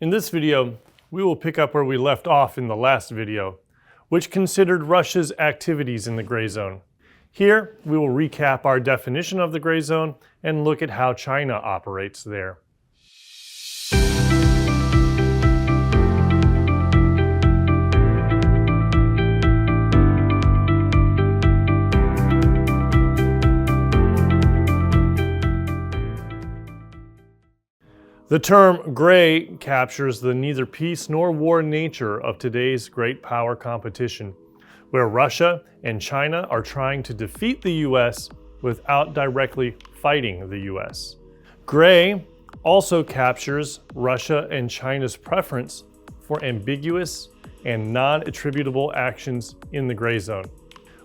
In this video, we will pick up where we left off in the last video, which considered Russia's activities in the gray zone. Here, we will recap our definition of the gray zone and look at how China operates there. The term gray captures the neither peace nor war nature of today's great power competition, where Russia and China are trying to defeat the US without directly fighting the US. Gray also captures Russia and China's preference for ambiguous and non-attributable actions in the gray zone.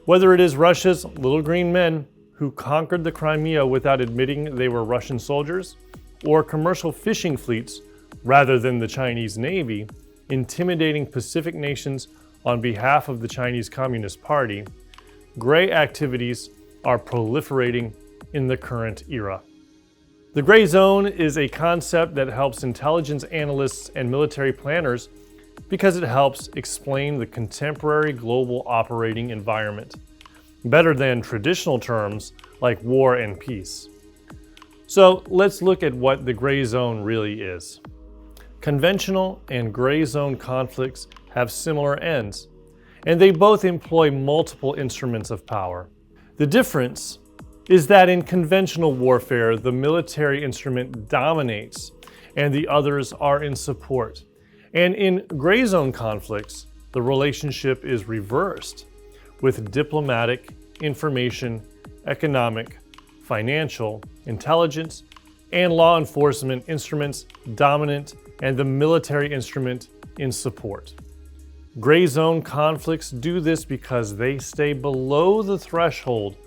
Whether it is Russia's little green men who conquered the Crimea without admitting they were Russian soldiers, or commercial fishing fleets, rather than the Chinese Navy, intimidating Pacific nations on behalf of the Chinese Communist Party, gray activities are proliferating in the current era. The gray zone is a concept that helps intelligence analysts and military planners because it helps explain the contemporary global operating environment, better than traditional terms like war and peace. So let's look at what the gray zone really is. Conventional and gray zone conflicts have similar ends, and they both employ multiple instruments of power. The difference is that in conventional warfare, the military instrument dominates and the others are in support. And in gray zone conflicts, the relationship is reversed, with diplomatic, information, economic, financial, intelligence, and law enforcement instruments dominant and the military instrument in support. Gray zone conflicts do this because they stay below the threshold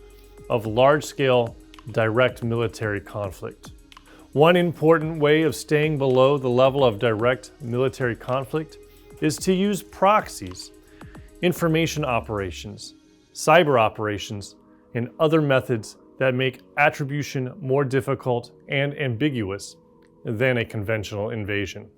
of large-scale direct military conflict. One important way of staying below the level of direct military conflict is to use proxies, information operations, cyber operations, and other methods that make attribution more difficult and ambiguous than a conventional invasion.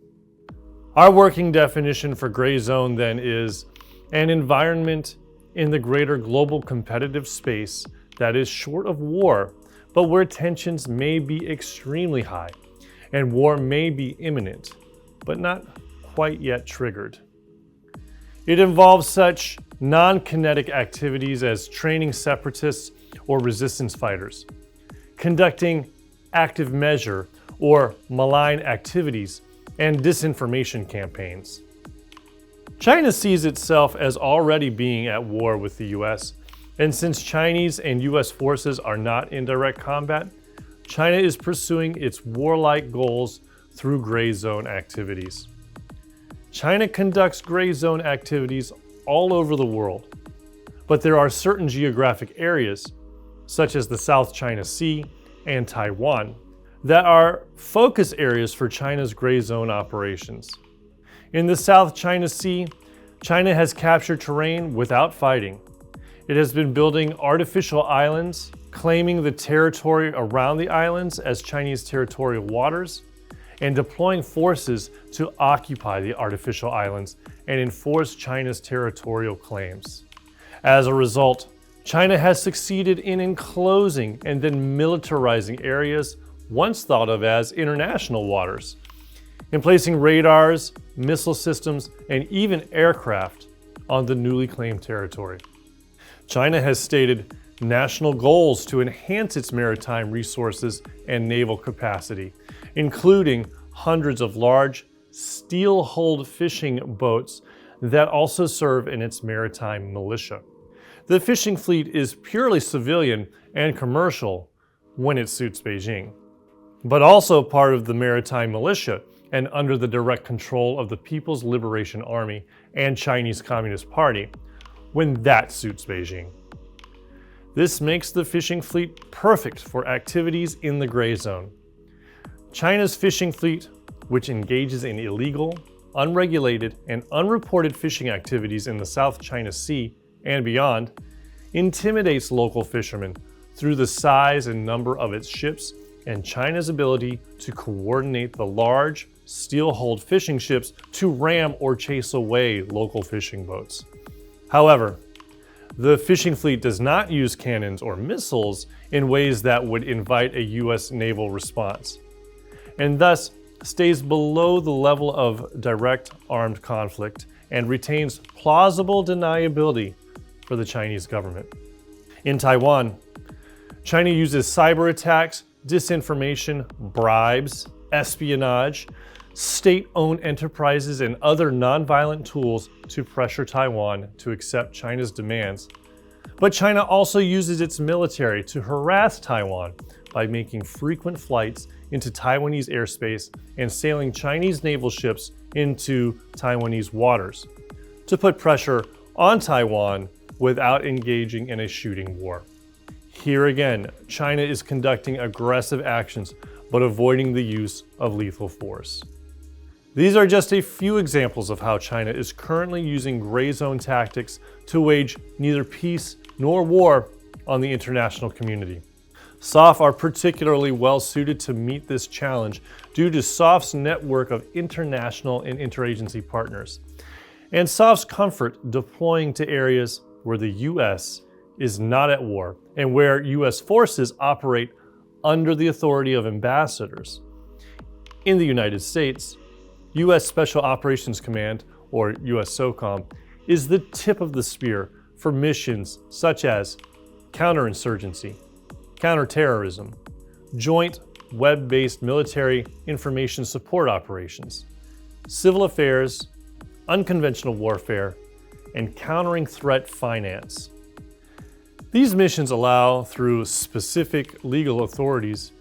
Our working definition for gray zone then is an environment in the greater global competitive space that is short of war, but where tensions may be extremely high and war may be imminent, but not quite yet triggered. It involves such non-kinetic activities as training separatists or resistance fighters, conducting active measure or malign activities, and disinformation campaigns. China sees itself as already being at war with the US, and since Chinese and US forces are not in direct combat, China is pursuing its warlike goals through gray zone activities. China conducts gray zone activities all over the world, but there are certain geographic areas, such as the South China Sea and Taiwan, that are focus areas for China's gray zone operations. In the South China Sea, China has captured terrain without fighting. It has been building artificial islands, claiming the territory around the islands as Chinese territorial waters, and deploying forces to occupy the artificial islands and enforce China's territorial claims. As a result, China has succeeded in enclosing and then militarizing areas once thought of as international waters, in placing radars, missile systems, and even aircraft on the newly claimed territory. China has stated national goals to enhance its maritime resources and naval capacity, including hundreds of large, steel-hulled fishing boats that also serve in its maritime militia. The fishing fleet is purely civilian and commercial when it suits Beijing, but also part of the maritime militia and under the direct control of the People's Liberation Army and Chinese Communist Party when that suits Beijing. This makes the fishing fleet perfect for activities in the gray zone. China's fishing fleet, which engages in illegal, unregulated, and unreported fishing activities in the South China Sea and beyond, intimidates local fishermen through the size and number of its ships and China's ability to coordinate the large, steel-hulled fishing ships to ram or chase away local fishing boats. However, the fishing fleet does not use cannons or missiles in ways that would invite a U.S. naval response, and thus stays below the level of direct armed conflict and retains plausible deniability for the Chinese government. In Taiwan, China uses cyber attacks, disinformation, bribes, espionage, state-owned enterprises, and other nonviolent tools to pressure Taiwan to accept China's demands. But China also uses its military to harass Taiwan by making frequent flights into Taiwanese airspace and sailing Chinese naval ships into Taiwanese waters to put pressure on Taiwan without engaging in a shooting war. Here again, China is conducting aggressive actions but avoiding the use of lethal force. These are just a few examples of how China is currently using gray zone tactics to wage neither peace nor war on the international community. SOF are particularly well suited to meet this challenge due to SOF's network of international and interagency partners, and SOF's comfort deploying to areas where the U.S. is not at war and where U.S. forces operate under the authority of ambassadors. In the United States, U.S. Special Operations Command, or USSOCOM, is the tip of the spear for missions such as counterinsurgency, counterterrorism, joint web-based military information support operations, civil affairs, unconventional warfare, and countering threat finance. These missions allow, through specific legal authorities,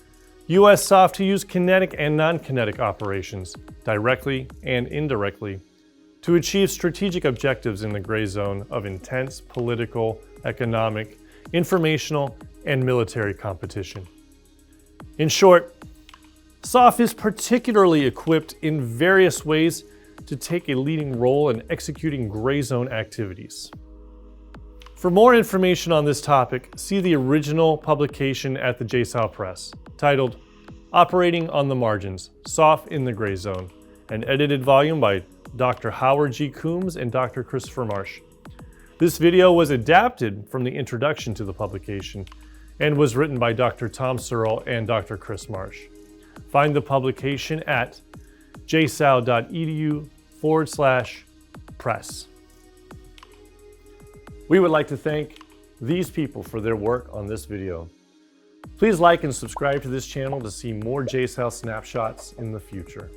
U.S. SOF to use kinetic and non-kinetic operations, directly and indirectly, to achieve strategic objectives in the gray zone of intense political, economic, informational, and military competition. In short, SOF is particularly equipped in various ways to take a leading role in executing gray zone activities. For more information on this topic, see the original publication at the JSOU Press, titled Operating on the Margins, SOF in the Gray Zone, an edited volume by Dr. Howard G. Coombs and Dr. Christopher Marsh. This video was adapted from the introduction to the publication and was written by Dr. Tom Searle and Dr. Chris Marsh. Find the publication at jsou.edu/press. We would like to thank these people for their work on this video. Please like and subscribe to this channel to see more JSOU Snapshots in the future.